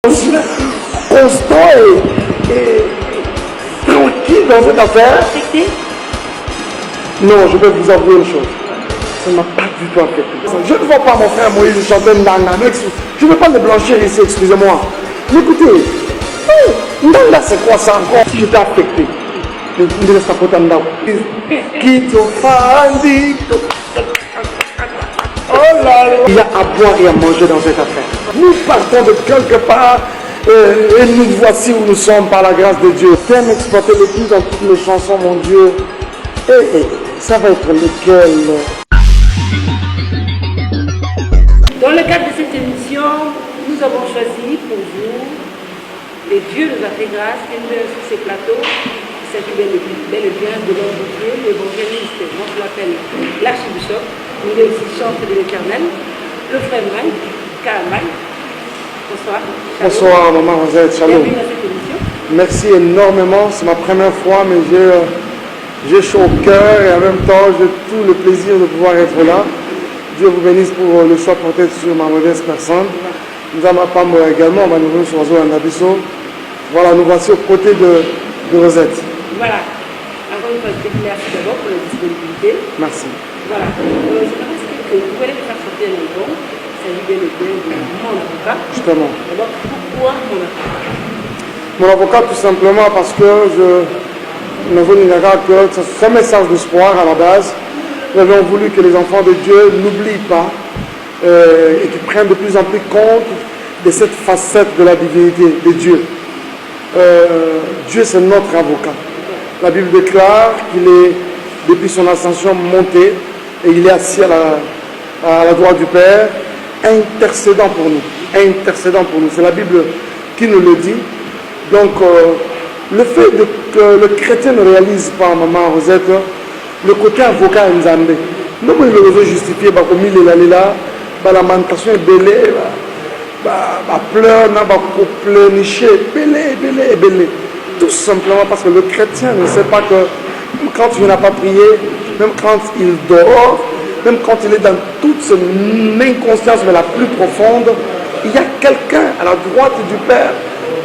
constant et tranquille dans cette affaire. Non, je vais vous avouer une chose. Ça ne m'a pas du tout affecté. Je ne vois pas mon frère Moïse chanter Ndanga. Je ne veux pas le blanchir ici, excusez-moi. Mais écoutez, Ndanga c'est quoi ça encore? J'étais affecté. Oh là là. Il y a à boire et à manger dans cette affaire. Nous partons de quelque part et nous voici où nous sommes par la grâce de Dieu. T'aimes exploiter le plus dans toutes mes chansons, mon Dieu. Et ça va être lequel? Dans le cadre de cette émission, nous avons choisi pour vous, et Dieu nous a fait grâce, et nous sur ces plateaux. Il s'agit bel et bien de l'homme de Dieu, l'évangéliste, on l'appelle l'archibishop. Il est aussi chantre de l'Éternel, le frère Mike, Karamai. Bonsoir. Bonsoir, maman Rosette, shalom. Bienvenue à cette émission. Merci énormément, c'est ma première fois, mais j'ai chaud au cœur et en même temps, j'ai tout le plaisir de pouvoir être là. Dieu vous bénisse pour le choix porté sur ma modeste personne. Nous avons pas également, on va nous sur Abisso. Voilà, nous voici aux côtés de Rosette. Voilà. Encore une fois, je vous remercie d'abord pour la disponibilité. Merci. Voilà. Je pense que vous allez me faire sortir un album. Il s'agit bien et bien de mon avocat. Justement. D'abord, pourquoi mon avocat? Mon avocat, tout simplement parce que nous avons que c'est un message d'espoir à la base. Nous avons voulu que les enfants de Dieu n'oublient pas et qu'ils prennent de plus en plus compte de cette facette de la divinité de Dieu. Dieu, c'est notre avocat. La Bible déclare qu'il est, depuis son ascension, monté et il est assis à la droite du Père, intercédant pour nous. Intercédant pour nous. C'est la Bible qui nous le dit. Donc, le fait que le chrétien ne réalise pas, maman Rosette, le côté avocat Nzambe. Nous, il veut justifier, comme il est là, la lamentation est belle, pleur, pleurnicher, belle. Tout simplement parce que le chrétien ne sait pas que même quand il n'a pas prié, même quand il dort, même quand il est dans toute son inconscience mais la plus profonde, il y a quelqu'un à la droite du Père,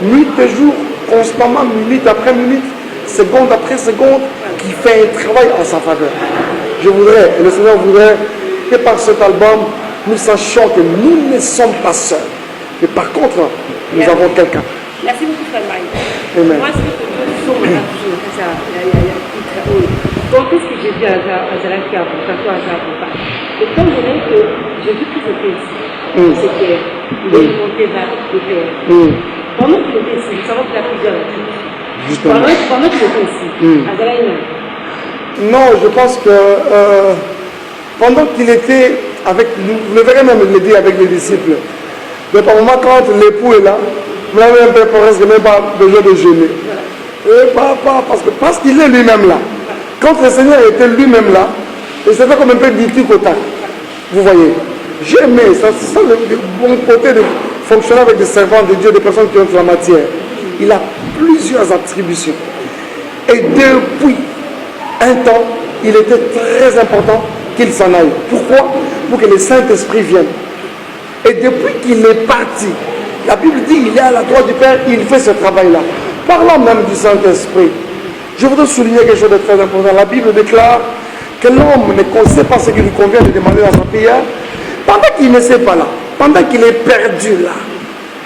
nuit et jour, constamment, minute après minute, seconde après seconde, qui fait un travail en sa faveur. Je voudrais, et le Seigneur voudrait, que par cet album, nous sachions que nous ne sommes pas seuls. Mais par contre, nous avons quelqu'un. Merci beaucoup, frère Mike. Amen. Moi, ce que je toujours ça, donc, qu'est-ce que j'ai dit à Zara qui a avocat? Étant donné que Jésus qui était ici, c'était, il est monté vers le Père. Pendant qu'il était ici, nous savons qu'il y a plusieurs attributs. Pendant qu'il était ici, à Zara, non, je pense que pendant qu'il était avec nous, vous le verrez même le dire avec les disciples, mais par moment quand l'époux est là, vous n'avez même pas besoin de jeûner. Parce qu'il est lui-même là. Quand le Seigneur était lui-même là, et c'était comme un peu du tic au tac. Vous voyez, j'ai aimé, c'est ça le bon côté de fonctionner avec des servants de Dieu, des personnes qui ont de la matière. Il a plusieurs attributions. Et depuis un temps, il était très important qu'il s'en aille. Pourquoi? Pour que le Saint-Esprit vienne. Et depuis qu'il est parti, la Bible dit qu'il est à la droite du Père, il fait ce travail-là. Parlant même du Saint-Esprit, je voudrais souligner quelque chose de très important. La Bible déclare que l'homme ne sait pas ce qu'il lui convient de demander dans sa prière. Pendant qu'il ne sait pas là, pendant qu'il est perdu là,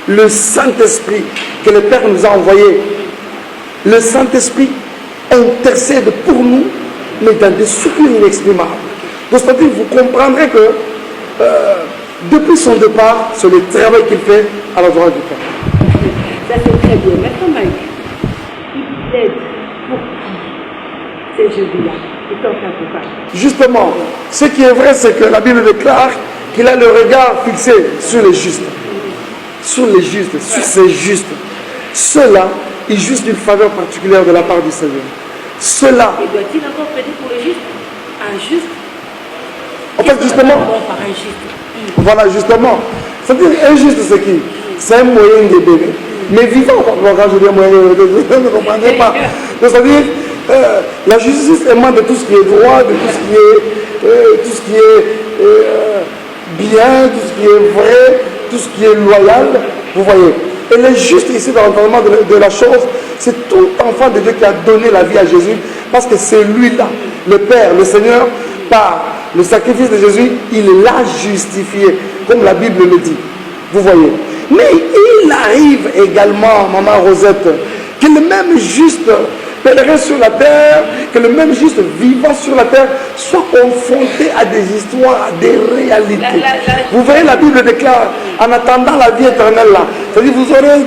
le Saint-Esprit que le Père nous a envoyé, le Saint-Esprit intercède pour nous, mais dans des soupirs inexprimables. Donc, c'est-à-dire, vous comprendrez que depuis son départ, c'est le travail qu'il fait à la droite du Père. Ça, c'est très bien. Maintenant, Mike, il plaide pour qui c'est Jésus-là, étant avocat? Justement, ce qui est vrai, c'est que la Bible déclare qu'il a le regard fixé sur les justes. Sur les justes, sur ces justes. Ceux-là, ils jouissent d'une faveur particulière de la part du Seigneur. Ceux-là. Et doit-il encore plaider pour le juste? Un juste? En fait, justement. Par un juste. Voilà, justement. C'est-à-dire, un juste, c'est qui? C'est un moyen de bébé. Mais vivant, quand je dis moyen de bébé, vous ne comprenez pas. C'est-à-dire, la justice émane de tout ce qui est droit, de tout ce qui est bien, tout ce qui est vrai, tout ce qui est loyal. Vous voyez. Et le juste ici dans l'entendement de la chose, c'est tout enfant de Dieu qui a donné la vie à Jésus, parce que c'est lui-là, le Père, le Seigneur, par le sacrifice de Jésus, il l'a justifié, comme la Bible le dit. Vous voyez. Mais il arrive également, maman Rosette, que le même juste pèlerin sur la terre, que le même juste vivant sur la terre soit confronté à des histoires, à des réalités. Vous voyez, la Bible déclare, en attendant la vie éternelle là, c'est-à-dire vous aurez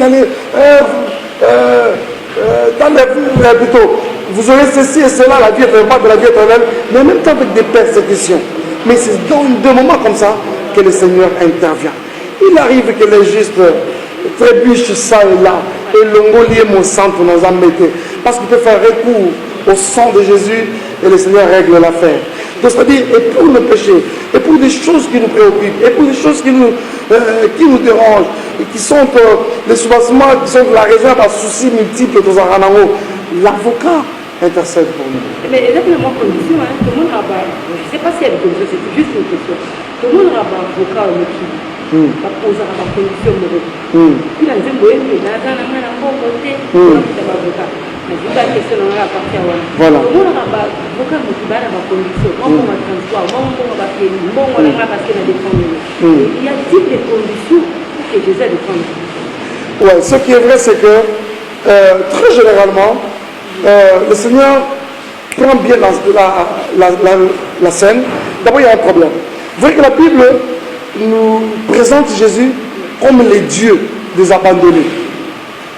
vous aurez ceci et cela, la vie éternelle, de la vie éternelle, mais en même temps avec des persécutions. Mais c'est dans des moments comme ça que le Seigneur intervient. Il arrive que les justes trébuchent ça et là, et l'ongolier mon sang pour nous embêter. Parce qu'il peut faire recours au sang de Jésus et le Seigneur règle l'affaire. Donc c'est-à-dire, et pour nos péchés, et pour des choses qui nous préoccupent, et pour des choses qui nous dérangent, et qui sont les soubassements, qui sont la raison par soucis multiples de l'avocat intercède pour nous. Mais exactement condition, hein, tout le monde a pas, je ne sais pas s'il y a des conditions, c'est juste une question. Tout le monde a pas avocat au métier. Pas poser à la condition de l'avocat. Il a dit, oui, mais là, dans un bon côté, on a pas avocat. Mais je vais question dans la partie à voilà. Tout le monde a pas avocat, mais qui va à la condition. Moi, on va transport, moi, on va payer, moi, on va parce qu'il a des conditions. Il y a type de conditions que Jésus a défendu. Ouais, ce qui est vrai, c'est que très généralement, le Seigneur prend bien la scène. D'abord, il y a un problème. Vous voyez que la Bible nous présente Jésus comme les dieux des abandonnés,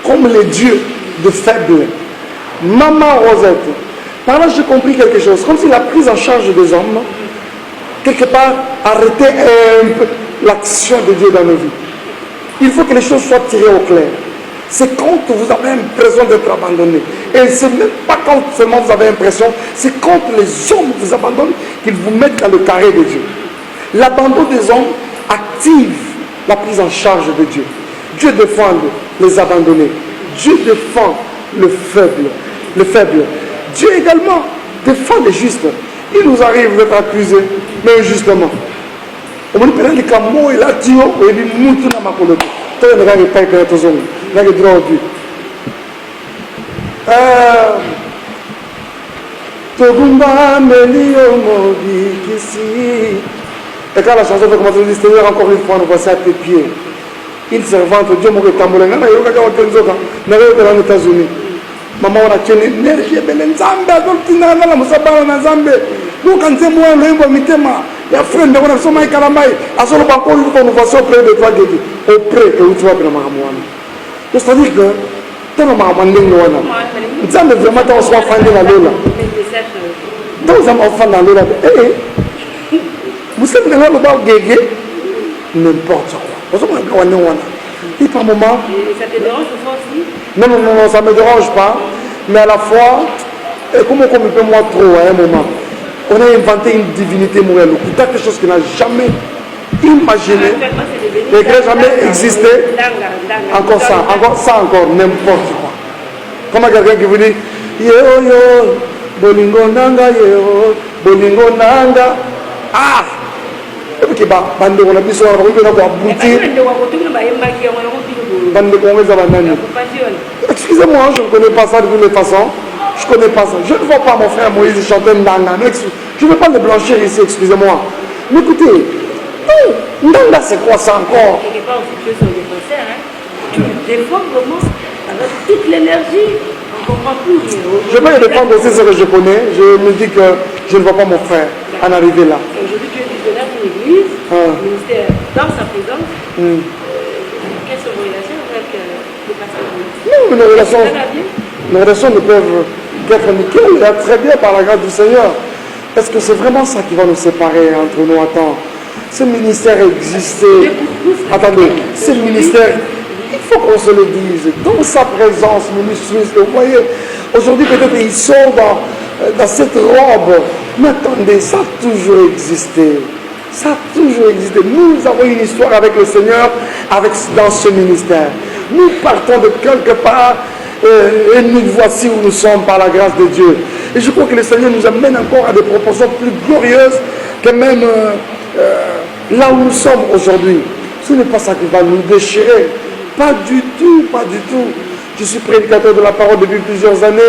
comme les dieux de faibles. Maman Rosette, par là j'ai compris quelque chose, comme si la prise en charge des hommes, quelque part, arrêtait un peu l'action de Dieu dans nos vies. Il faut que les choses soient tirées au clair. C'est quand vous avez l'impression d'être abandonné. Et ce n'est même pas quand seulement vous avez l'impression, c'est quand les hommes vous abandonnent qu'ils vous mettent dans le carré de Dieu. L'abandon des hommes active la prise en charge de Dieu. Dieu défend les abandonnés. Dieu défend le faible. Dieu également défend les justes. Il nous arrive d'être accusés, mais injustement. On me dit que quand il a dit, il dit, moutou na makolo. Toi, il n'y a pas de temps. Il y a des droits au but. Togumba melio mobi kisi. Et quand la chanson fait commencer, il dit, Seigneur, encore une fois, nous voici à tes pieds. Il servante, Dieu m'a rétambolé. Il y a aux États-Unis. Maman, on a tenu l'énergie, mais les Nzambé, la Moussabala, Nzambé. Nous, quand c'est moi, le Imbo Mitema, il y a frère de mon son Maï Kalamai, à son banco, nous voici auprès de toi, auprès que vous trouvez dans ma ramouane. C'est-à-dire que, dans ma ramouane, Nzambé, vraiment, on soit fan de la Lola. Dans un enfant dans Lola, vous savez, le bas gégé, n'importe quoi. Et par moment. Ça te dérange aussi? Non, ça ne me dérange pas. Mais à la fois, comment on peut moi trop à un moment. On a inventé une divinité morale, quelque chose qui n'a jamais imaginé, et qui n'a jamais existé. Encore ça, n'importe quoi. Comme quelqu'un qui vous dit, yo, bolingo nanga, yo, bolingo nanga. Ah! Et bande on a besoin de aboutir. Excusez-moi, je ne connais pas ça de toutes les façons. Je ne connais pas ça. Je ne vois pas mon frère Moïse chanter Ndanga. Je ne veux pas le blanchir ici, excusez-moi. Mais écoutez, Ndanga c'est quoi ça encore? Quelque part aussi, tu es sur le concert, hein? Tu le défends vraiment avec toute l'énergie. On ne comprend plus. Je vais le défendre aussi ce que je connais. Je me dis que je ne vois pas mon frère en arriver là. Aujourd'hui, tu es visionnaire d'une église, le ministère dans sa présence. Quelles sont vos relations avec le pasteur? Non, nos relations ne peuvent qu'être nickel. Il y a très bien par la grâce du Seigneur. Est-ce que c'est vraiment ça qui va nous séparer entre nous? Attends, ce ministère existait. Attendez, ce ministère, il faut qu'on se le dise. Dans sa présence, ministre, vous voyez, aujourd'hui peut-être il sort dans cette robe. Mais attendez, ça a toujours existé. Ça a toujours existé. Nous avons une histoire avec le Seigneur dans ce ministère. Nous partons de quelque part et nous voici où nous sommes par la grâce de Dieu. Et je crois que le Seigneur nous amène encore à des proportions plus glorieuses que même là où nous sommes aujourd'hui. Ce n'est pas ça qui va nous déchirer. Pas du tout, pas du tout. Je suis prédicateur de la parole depuis plusieurs années.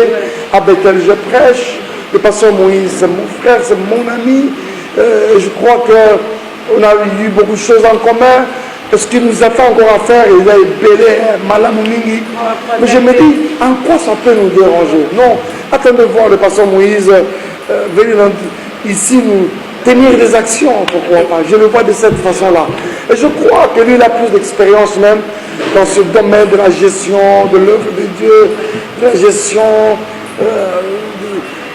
À Bethel, je prêche. Le pasteur Moïse, c'est mon frère, c'est mon ami. Je crois qu'on a eu beaucoup de choses en commun. Ce qu'il nous a fait encore à faire, il a ébélé, Malamoumini. Mais je me dis, en quoi ça peut nous déranger? Non, attendez de voir le pasteur Moïse venir ici nous tenir des actions, pourquoi pas. Je le vois de cette façon-là. Et je crois que lui, il a plus d'expérience même dans ce domaine de la gestion de l'œuvre de Dieu, de la gestion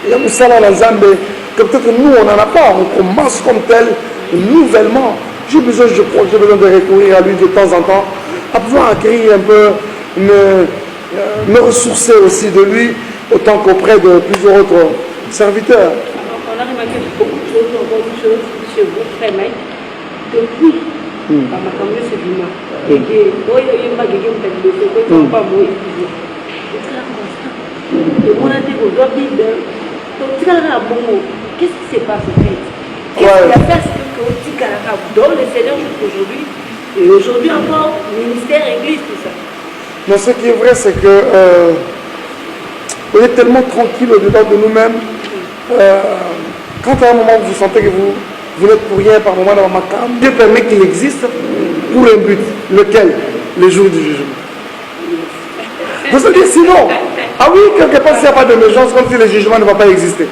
de que peut-être nous, on n'en a pas. On commence comme tel, nouvellement. J'ai besoin, je crois que j'ai besoin de recourir à lui de temps en temps, à pouvoir acquérir un peu, me ressourcer aussi de lui, autant qu'auprès de plusieurs autres serviteurs. On a remarqué beaucoup de choses, encore des choses chez vous, frère Mike, depuis ma campagne c'est du mal. Et que, il y a une bague qui me fait le fait, que pas moi, et on a dit aux autres, qu'est-ce qui s'est passé en fait? Qu'est-ce qui a fait que dans le Seigneur jusqu'aujourd'hui, et aujourd'hui encore, ministère, église, tout ça? Non, ce qui est vrai, c'est que on est tellement tranquille au-dedans de nous-mêmes. Quand à un moment vous sentez que vous n'êtes pour rien par moment dans ma cam, Dieu permet qu'il existe pour un but. Lequel? Le jour du jugement. Vous savez, sinon, ah oui, quelque part, s'il n'y a pas de méchance, comme si le jugement ne va pas exister.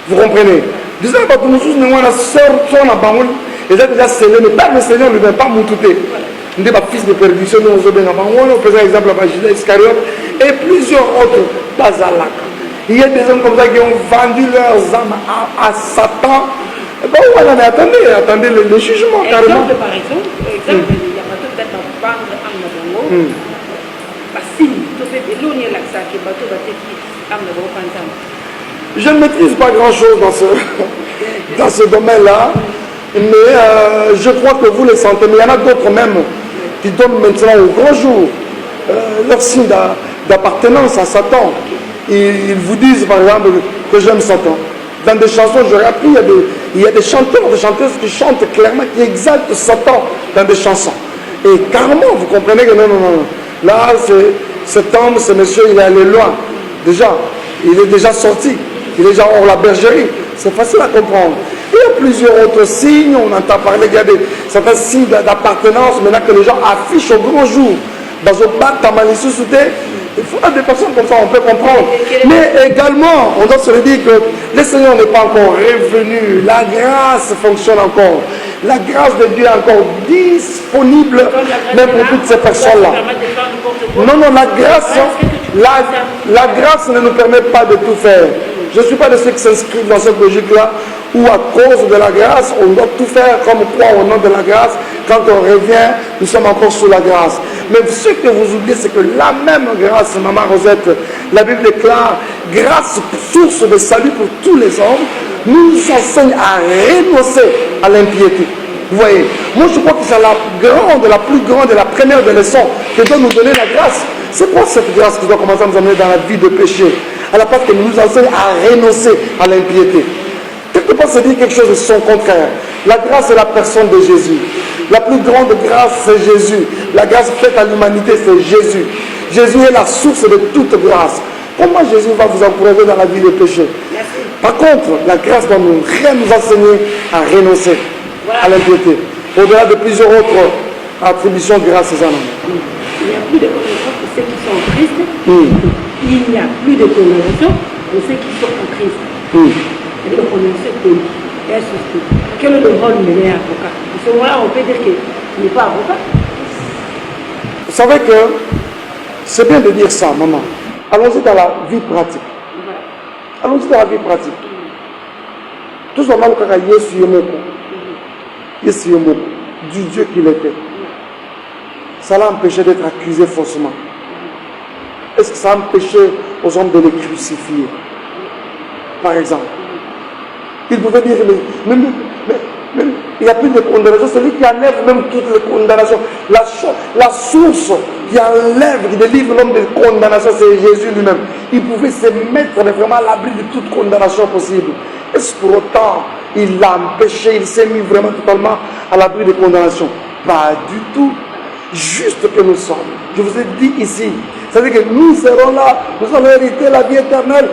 Vous comprenez? Vous savez, quand nous sommes en Bangoul, et j'ai déjà scellé, mais pas le Seigneur ne vient pas m'outouter. Nous sommes fils de perdition, nous sommes en Bangoul, on faisait exemple à Judas Iscariote, et plusieurs autres Bazalak. Il y a des hommes comme ça qui ont vendu leurs âmes à Satan. Bon, voilà, mais attendez le jugement, carrément. Par exemple, il y a peut-être à vendre âme de Bangoul. Je ne maîtrise pas grand-chose dans ce domaine-là, mais je crois que vous le sentez. Mais il y en a d'autres même qui donnent maintenant au grand jour leur signe d'appartenance à Satan. Ils vous disent par exemple que j'aime Satan. Dans des chansons, j'aurais appris, il y a des chanteurs, des chanteuses qui chantent clairement, qui exaltent Satan dans des chansons. Et carrément, vous comprenez que non. Là, cet homme, ce monsieur, il est allé loin. Déjà, il est déjà sorti. Il est déjà hors la bergerie. C'est facile à comprendre. Il y a plusieurs autres signes. On entend parler, il y a certains signes d'appartenance maintenant que les gens affichent au grand jour. Dans un bac, ta malicieusité, il faut des personnes comme ça, on peut comprendre. Mais également, on doit se dire que le Seigneur n'est pas encore revenu. La grâce fonctionne encore. La grâce de Dieu est encore disponible, même pour toutes ces personnes-là. Non, la grâce ne nous permet pas de tout faire. Je ne suis pas de ceux qui s'inscrivent dans cette logique-là, où à cause de la grâce, on doit tout faire comme quoi au nom de la grâce. Quand on revient, nous sommes encore sous la grâce. Mais ce que vous oubliez, c'est que la même grâce, Maman Rosette, la Bible déclare, grâce, source de salut pour tous les hommes, nous enseigne à renoncer à l'impiété. Vous voyez, moi je crois que c'est la plus grande et la première des leçons que doit nous donner la grâce. C'est quoi cette grâce qui doit commencer à nous amener dans la vie de péché? À la place que nous enseigne à renoncer à l'impiété. Quelque part, c'est dire quelque chose de son contraire. La grâce est la personne de Jésus. La plus grande grâce, c'est Jésus. La grâce faite à l'humanité, c'est Jésus. Jésus est la source de toute grâce. Comment Jésus va vous encourager dans la vie de péché? Par contre, la grâce doit nous enseigner à renoncer à l'impiété. Au-delà de plusieurs autres attributions grâce à nous. Il n'y a plus de condamnation pour ceux qui sont en Christ. Il n'y a plus de condamnation pour ceux qui sont en Christ. Et donc on est connu. Et assisté. Quel est le rôle de l'avocat? À ce moment-là, on peut dire qu'il n'est pas avocat. Vous savez que c'est bien de dire ça, maman. Allons-y dans la vie pratique. Allons-y dans la vie pratique. Tout ce moment Yesu Yemoko, du Dieu qu'il était. Ça l'a empêché d'être accusé faussement. Est-ce que ça a empêché aux hommes de les crucifier? Par exemple. Il pouvait dire, mais il n'y a plus de condamnation. Celui qui enlève même toutes les condamnations. La source qui enlève, qui délivre l'homme de condamnation, c'est Jésus lui-même. Il pouvait se mettre vraiment à l'abri de toute condamnation possible. Est-ce pour autant il l'a empêché, il s'est mis vraiment totalement à l'abri de condamnation? Pas du tout. juste que nous sommes. Je vous ai dit ici, c'est-à-dire que nous serons là, nous allons hériter la vie éternelle,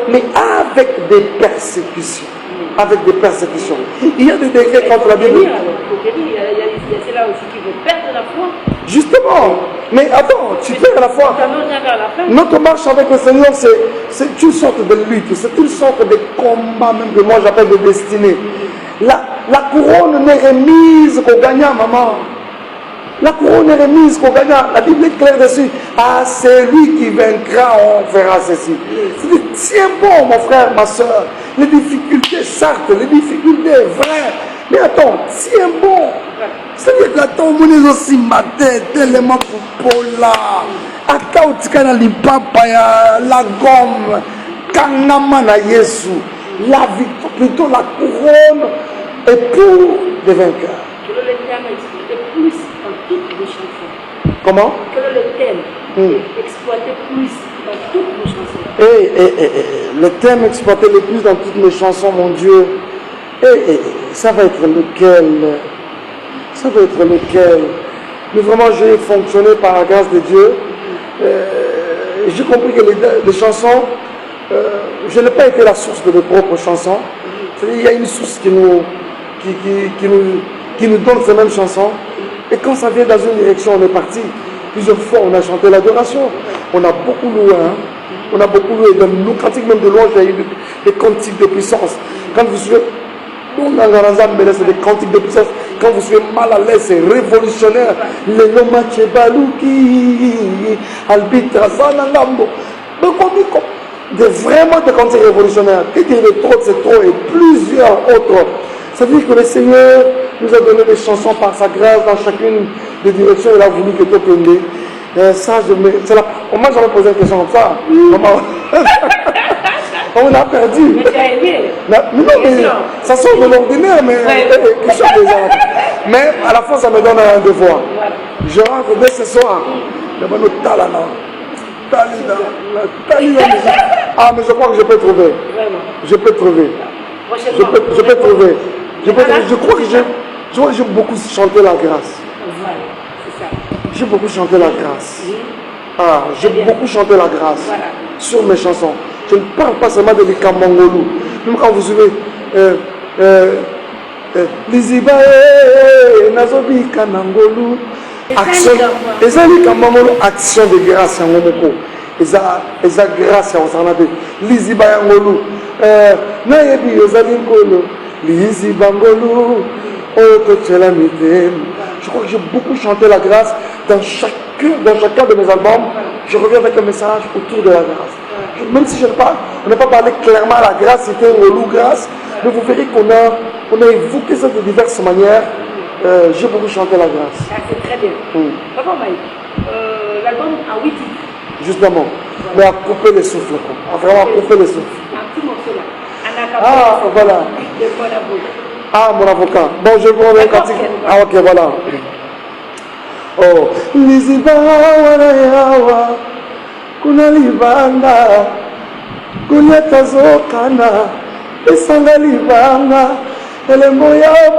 mais avec des persécutions. Avec des persécutions. Il y a des décrets contre la Bible. Il y a ceux-là aussi qui veulent perdre la foi. Justement, mais attends, tu perds la foi. Notre marche avec le Seigneur, c'est une sorte de lutte, c'est une sorte de combat, même que moi j'appelle de destinée. La couronne n'est remise qu'au gagnant, maman. La couronne est remise qu'au gagnant. La Bible est claire dessus. Ah, c'est lui qui vaincra, on verra ceci. Tiens bon, mon frère, ma soeur. Les difficultés, certes, les difficultés, vraies. Mais attends, tiens bon. C'est-à-dire que attends, on est aussi maté, tellement pour là. Attends, tu as la gomme, kanama na Yesu. La victoire, plutôt la couronne est pour les vainqueurs. Quel est le terme exploité plus dans toutes les chansons? Comment? Quel est le thème exploité plus dans toutes les chansons? Le thème exploité le plus dans toutes mes chansons, mon Dieu, ça va être lequel? Ça va être lequel? Mais vraiment, j'ai fonctionné par la grâce de Dieu. J'ai compris que les chansons, je n'ai pas été la source de mes propres chansons. C'est-à-dire, il y a une source qui nous donne ces mêmes chansons. Et quand ça vient dans une direction, on est parti. Plusieurs fois, on a chanté l'adoration. On a beaucoup loué. Hein? On a beaucoup loué. Dans nos cantiques même de louange, il y a eu des cantiques de puissance. Quand vous suivez, c'est des cantiques de puissance. Quand vous suivez mal à l'aise, c'est révolutionnaire. Les Loma Chebalouki, Albitra Zanangambo. Donc on dit vraiment des cantiques révolutionnaires. Que dire de trop, c'est trop. Et plusieurs autres. Ça veut dire que le Seigneur nous a donné des chansons par sa grâce dans chacune des directions. Il a voulu que tout connaisse. Ça, on m'a jamais posé une question comme ça. On a perdu. Mais tu as aimé. Non, mais ça sort de l'ordinaire, mais mais à la fin, ça me donne un devoir. Je rentre dès ce soir. Ah, mais je crois que je peux trouver. Je peux trouver. Je peux trouver. Je crois que j'ai beaucoup chanté la grâce. J'ai beaucoup chanté la grâce. Ah, j'ai beaucoup chanté la grâce sur mes chansons. Je ne parle pas seulement de l'Ikamangolou. Même quand vous suivez Liziba Nazobi Kanangolou. Action. Et ça, l'Ikamangolou, action de grâce en Momoko. Et ça, grâce en Sanade. Liziba Ngolou. Nayebi Yozalinkolo. Liziba Ngolou. Je crois que j'ai beaucoup chanté la grâce dans chacun de mes albums. Je reviens avec un message autour de la grâce. Même si on n'a pas parlé clairement à la grâce, c'était une relou grâce, mais vous verrez qu'on a évoqué ça de diverses manières. J'ai beaucoup chanté la grâce. Ah, c'est très bien. Papa Mike, l'album a 8 titres. Justement, mais à couper les souffles, à vraiment couper les souffles. Un petit morceau là. Ah, voilà. Ah, mon avocat. Bon, je vous remets quand ah, ok, voilà. Oh, Liziba wanayawa, kuna libanga, kunyata zokana, esanga libanga, elembo ya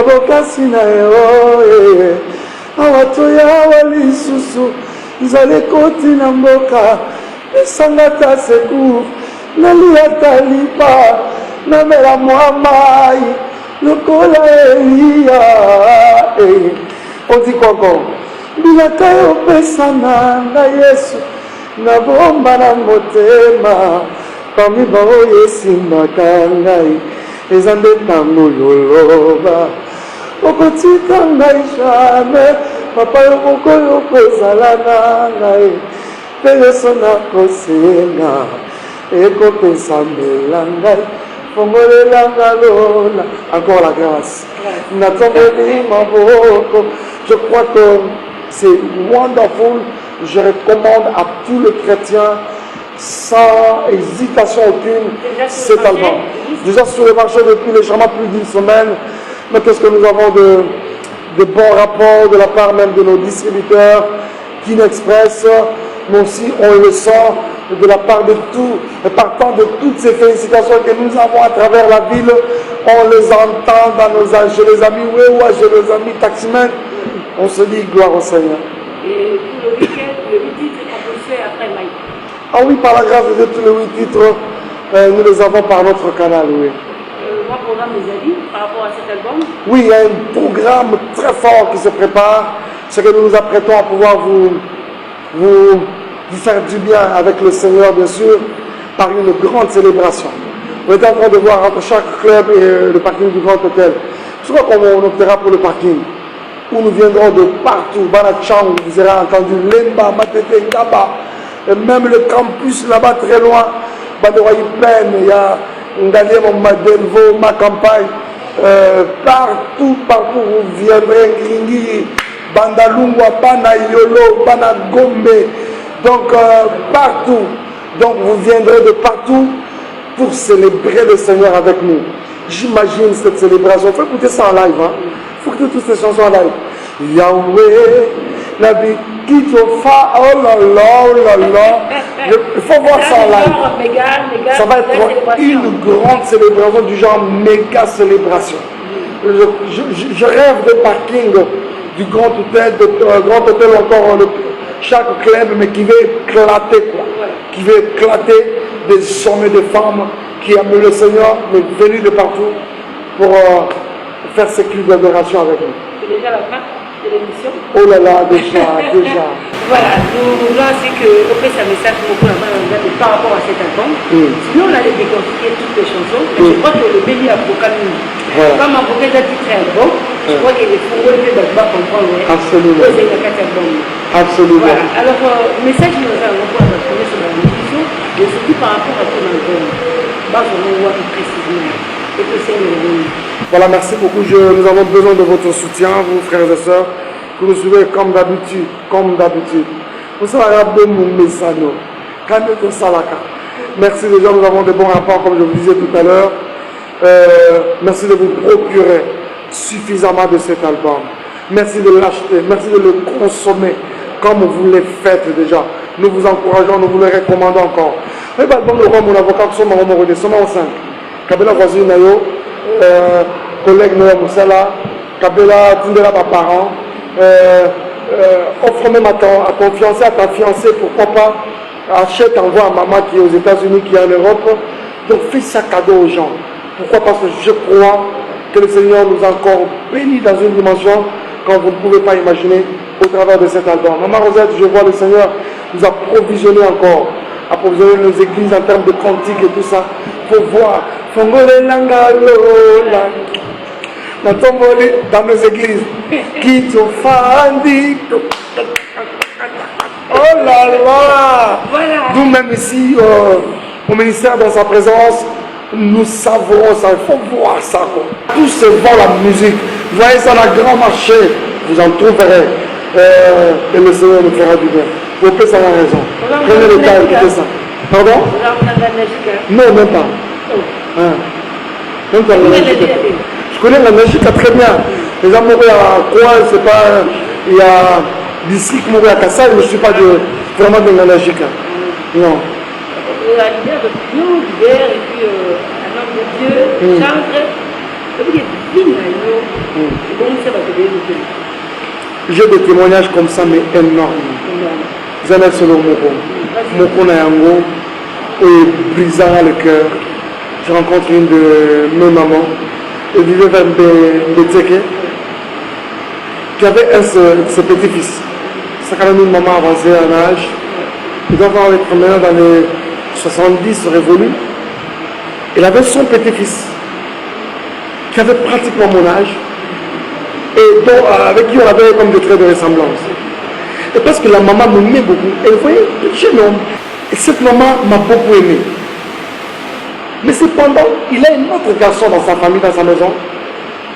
bokasi na yo, awato ya walisusu, nzale koti na mboka, esanga ta secours, nalia talipa, namela mwamai, lokola Elia. On dit quoi encore? Bilaka yopesa nanga Yesu, na bomba na motema, parmi baoyo esimbaka ngai, eza nde ntango yoloba, okotika ngai jamais, papa yo mokoyo kozala na ngai, mpe nyonso nakosenga, ekopesa mbela ngai, fongolela lola. Encore la grâce. Je crois que c'est wonderful. Je recommande à tous les chrétiens sans hésitation aucune cet album. Déjà sur le marché depuis légèrement plus d'une semaine. Mais qu'est-ce que nous avons de bons rapports de la part même de nos distributeurs, Kinexpress, mais aussi on le sent de la part de tout, partant de toutes ces félicitations que nous avons à travers la ville, on les entend dans nos âges, chez les amis Wewa, chez les amis taximens, on se dit gloire au Seigneur. Et pour le week-end, le 8 titres composés après Mike. Ah oui, par la grâce de Dieu, tous les 8 titres, nous les avons par notre canal, oui. Moi, programme des avis par rapport à cet album. Oui, il y a un programme très fort qui se prépare. C'est que nous nous apprêtons à pouvoir vous faire du bien avec le Seigneur, bien sûr, par une grande célébration. On est en train de voir entre chaque club et le parking du Grand Hôtel. Je crois qu'on optera pour le parking, où nous viendrons de partout. Banachang, vous aurez entendu Lemba, Matete, Ngaba, et même le campus là-bas très loin, Badoraï Pen, il y a Ndalem, Madelvo, ma campagne, partout, vous viendrez, Ngringi, Bandalungwa, Bana Yolo, Bana Gombe, donc partout. Donc vous viendrez de partout pour célébrer le Seigneur avec nous. J'imagine cette célébration. Il faut écouter ça en live. Il faut écouter toutes ces chansons en live. Yahweh, la Bikitofa, oh là là, oh là là. Il faut voir ça en live. Ça va être une grande célébration du genre méga célébration. Je rêve de parking du Grand Hôtel, Grand Hôtel encore chaque club, mais qui veut éclater quoi. Qui veut éclater des sommets de femmes qui aiment le Seigneur, mais venus de partout pour faire ce culte d'adoration avec nous. C'est déjà la fin de l'émission. Oh là là, déjà. Voilà, nous lançons que au fait un message beaucoup par rapport à cet album. Sinon on allait décortiquer toutes les chansons, mais je crois que le béni a beaucoup voilà. Comme un bouquet d'un titre album, je crois qu'il est pour eux de comprendre. Absolument. Absolument. Voilà, alors message nous allons voir sur la discussion, mais surtout par rapport à ton album. Voilà, merci beaucoup. Nous avons besoin de votre soutien, vous frères et sœurs, que nous suivez comme d'habitude. Vous savez, merci déjà, nous avons de bons rapports, comme je vous disais tout à l'heure. Merci de vous procurer suffisamment de cet album. Merci de l'acheter, merci de le consommer comme vous le faites déjà. Nous vous encourageons, nous vous le recommandons encore. Mais l'album de mon avocat, qui sont au 5. Kabela voisine Nayo, collègue Noé Moussala, Kabela Tindela ma parent, offre même à ton fiancé, à ta fiancée, pourquoi pas, achète, envoie à maman qui est aux États-Unis, qui est en Europe. Donc fais ça cadeau aux gens. Pourquoi? Parce que je crois que le Seigneur nous a encore bénis dans une dimension quand vous ne pouvez pas imaginer au travers de cet album. Maman Rosette, je vois le Seigneur nous a provisionné encore, approvisionner nos églises en termes de cantiques et tout ça. Il faut voir. Dans nos églises. Oh là là! Nous-mêmes ici, au ministère, dans sa présence, nous savons ça. Il faut voir ça. Quoi. Tous se vendent la musique. Vous voyez ça dans le grand marché. Vous en trouverez. Et le Seigneur nous fera du bien. Vous pouvez ça la raison. Prenez le temps d'écouter ça. Pardon? Non, même pas. Même pas la Nagica. Je connais la Nagica très bien. Les amoureux à quoi, c'est pas. Il y a district Mouré à Kassai, mais je ne suis pas vraiment de la Nagica. Non. La lumière de Dieu, d'hiver, et puis un homme de Dieu, chantre. J'ai des témoignages comme ça, mais énormes. Zana Solo Moko Nayango, et brisant le cœur. Je rencontre une de mes mamans, elle vivait vers Béteke, qui avait ce petit-fils. Ça quand même une maman avancée en âge. Il doit être maintenant dans les 70 révolus. Il avait son petit-fils, qui avait pratiquement mon âge, et dont, avec qui on avait comme des traits de ressemblance. Et parce que la maman m'aimait beaucoup, elle voyait le jeune homme. Et cette maman m'a beaucoup aimé. Mais cependant, il a un autre garçon dans sa famille, dans sa maison,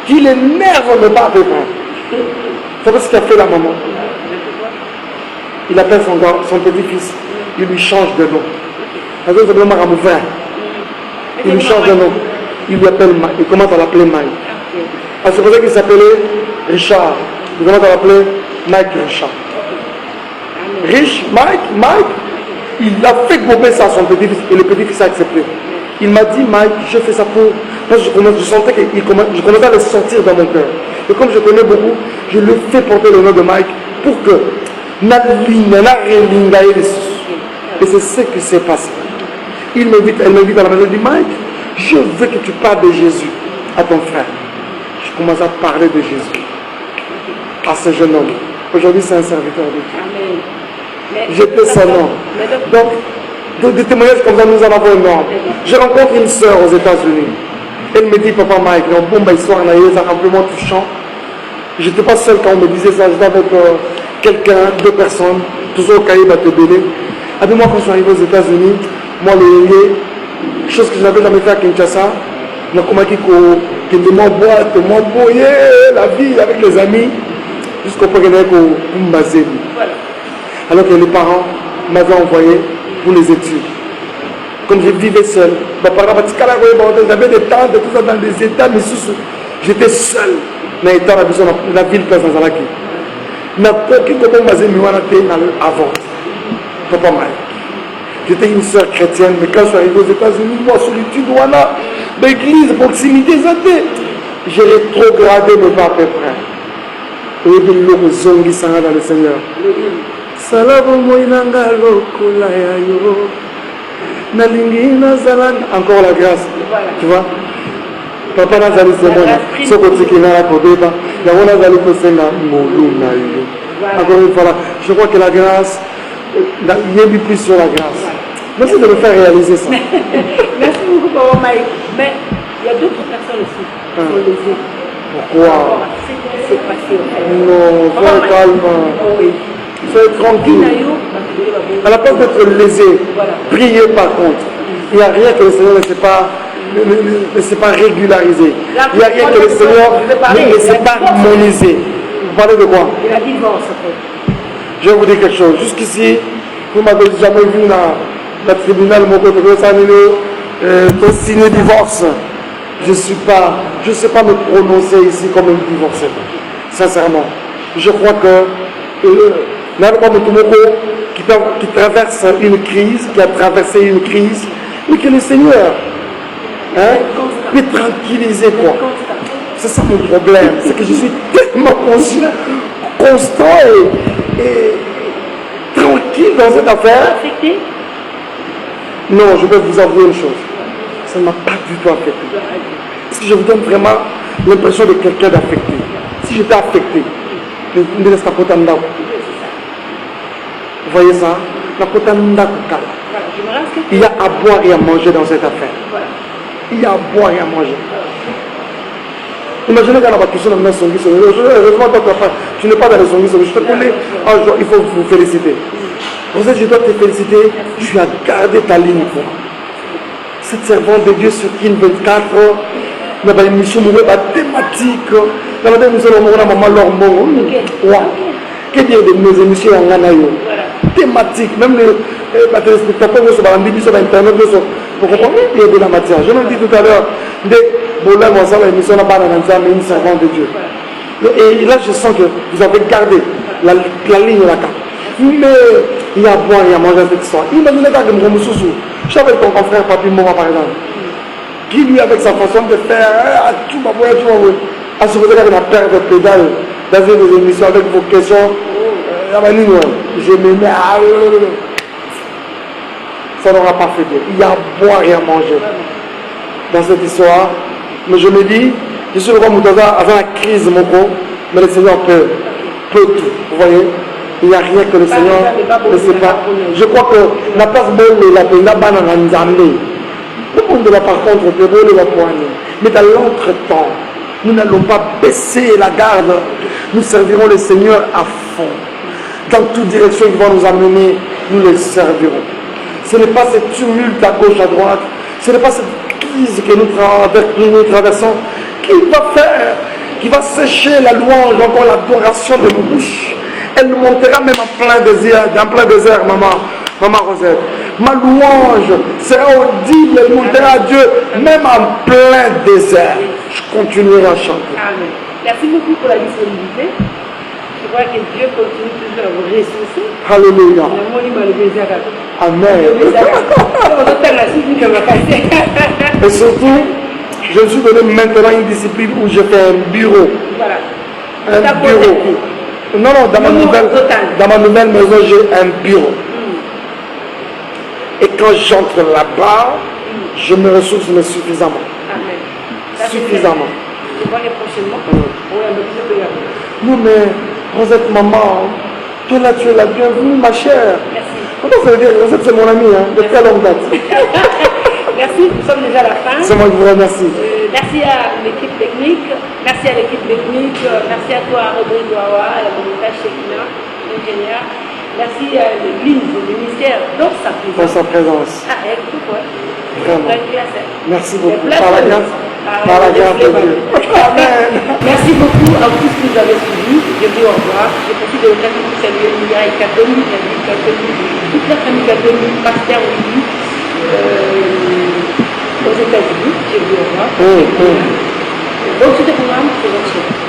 qui l'énerve mais pas à peu près. C'est ce qu'a fait la maman. Il appelle son petit-fils, il lui change de nom. Il lui change de nom. Il lui appelle Mike. Il commence à l'appeler Mike. C'est pour ça qu'il s'appelait Richard. Il commence à l'appeler Mike Richard. Mike, il a fait gober ça à son petit-fils et le petit-fils a accepté. Il m'a dit, Mike, je fais ça pour Moi, je sentais que je commençais à le sentir dans mon cœur. Et comme je connais beaucoup, je lui fais porter le nom de Mike pour que et c'est ce qui s'est passé. Elle m'invite à la maison, elle dit Mike, je veux que tu parles de Jésus à ton frère. Je commence à parler de Jésus à ce jeune homme. Aujourd'hui, c'est un serviteur de Dieu. J'étais son nom. Donc, des témoignages comme ça, nous en avons énormément. Je rencontre une sœur aux États-Unis. Elle me dit, Papa Mike, bon, histoire, c'est amplement touchant. Je n'étais pas seul quand on me disait ça. J'étais avec quelqu'un, 2 personnes, tous au Caïb à Tebele. Après moi, quand je suis arrivé aux États-Unis, moi, les choses que je n'avais jamais fait à Kinshasa, je me suis dit que m'emboyer la vie avec les amis, jusqu'au point que je me basais. Alors que les parents m'avaient envoyé pour les études. Comme je vivais seul, j'avais des tantes, tout ça dans des états, mais j'étais seul. Mais étant la ville place dans Zalaki. Avant. Papa Mike. J'étais une soeur chrétienne, mais quand je suis arrivé aux États-Unis, moi, solitude, voilà, l'église, proximité, j'ai rétrogradé mes pas à peu près. Et de l'eau zongi sanga dans le Seigneur. Encore la grâce. Tu vois? Papa n'a jamais dit ce côté qui n'a pas de débat. Il y a un azali qui s'est encore une fois là, je crois que la grâce, il y a plus sur la grâce. Merci de me faire réaliser ça. Merci beaucoup, Papa Mike. Mais il y a d'autres personnes aussi qui sont lésées. Pourquoi? Ce qui s'est passé. Non, soyez calme. Oui. Soyez tranquille. À la place d'être lésé, priez par contre. Il n'y a rien que le Seigneur ne sait pas régulariser. Il n'y a rien que le Seigneur ne sait pas harmoniser. Vous parlez de quoi? La divorce, en fait. Je vais vous dire quelque chose. Jusqu'ici, vous ne m'avez jamais vu dans le tribunal, mon côté, pour signer divorce. Je ne sais pas me prononcer ici comme un divorcé. Sincèrement. Je crois que qui traverse une crise, qui a traversé une crise, mais que le Seigneur peut tranquilliser quoi. C'est ça mon problème, c'est que je suis tellement constant et tranquille dans cette affaire. Non, je vais vous avouer une chose. Ça ne m'a pas du tout affecté. Parce que je vous donne vraiment l'impression de quelqu'un d'affecté. Si j'étais affecté, vous voyez ça? Il y a à boire et à manger dans cette affaire. Il y a à boire et à manger. Imaginez quand on va toucher dans le Songi. Heureusement, tu n'es pas dans le Songi. Je te connais. Il faut vous féliciter. Vous êtes, je dois te féliciter. Tu as gardé ta ligne pour moi. Cette servante de Dieu sur Kin 24, il y a une mission thématique. Dans la émission, on a maman Lormo. Que dire de nos émissions en Ganayo? Thématique. Même les téléspectateurs sur Internet, pour comprendre, il y a de la matière. Je l'ai dit tout à l'heure, l'émission une servante de Dieu. Et là, je sens que vous avez gardé la ligne là. Mais il y a à boire, il y a à manger cette histoire. Imaginez quand je me suis je avec ton confrère Papi Moma par exemple, qui lui, avec sa façon de faire, à se poser la perte de pédale dans une émission avec vos questions, je me mets à. Ça n'aura pas fait bien. Il y a à boire et à manger dans cette histoire. Mais je me dis, je suis le roi Moutaza avant la crise, mon gros, mais le Seigneur peut tout. Vous voyez? Il n'y a rien que le Seigneur ne sait pas. Je crois que la place de la banane en Nzambe. Le monde là par contre, mais dans l'entretemps, nous n'allons pas baisser la garde. Nous servirons le Seigneur à fond. Dans toute direction il va nous amener, nous le servirons. Ce n'est pas cette tumulte à gauche, à droite. Ce n'est pas cette crise que nous traversons qui va sécher la louange, encore l'adoration de nos bouches. Elle montera même en plein désert, maman Rosette. Ma louange sera audible, elle montera à Dieu, même en plein désert. Je continuerai à chanter. Amen. Merci beaucoup pour la disponibilité. Je crois que Dieu continue toujours à vous ressourcer. Alléluia. Amen. Et surtout, Je me suis donné maintenant une discipline où je fais un bureau. Voilà. Un Ta bureau. protection. Non, non, dans ma nouvelle maison, j'ai un bureau. Et quand j'entre là-bas, je me ressource suffisamment. Amen. Ça, c'est Suffisamment. clair. Je vois les prochainement. Oui, un petit peu. Non, mais Rosette, maman, toi là, tu es la bienvenue, ma chère. Merci. Comment ça veut dire? Rosette, c'est mon amie, de très longue date. Merci, nous sommes déjà à la fin. C'est moi qui vous remercie. Merci à l'équipe technique. Merci à l'équipe technique. Merci à toi, Rodrigo Awa, à la montage Shekina, l'ingénieur. Merci à l'église, au ministère, dans sa présence. Dans sa présence. Ah, écoute, quoi. Vraiment. Merci beaucoup. Par Par la grâce de Dieu. Amen. Merci beaucoup à tous qui nous avez suivis. Je vous dis au revoir. Je profite de l'occasion pour saluer Mireille Katoni, toute la famille Katoni, Pasteur Olivier, aux États-Unis. Je vous dis au revoir. Donc, c'était pour moi, c'est votre chef.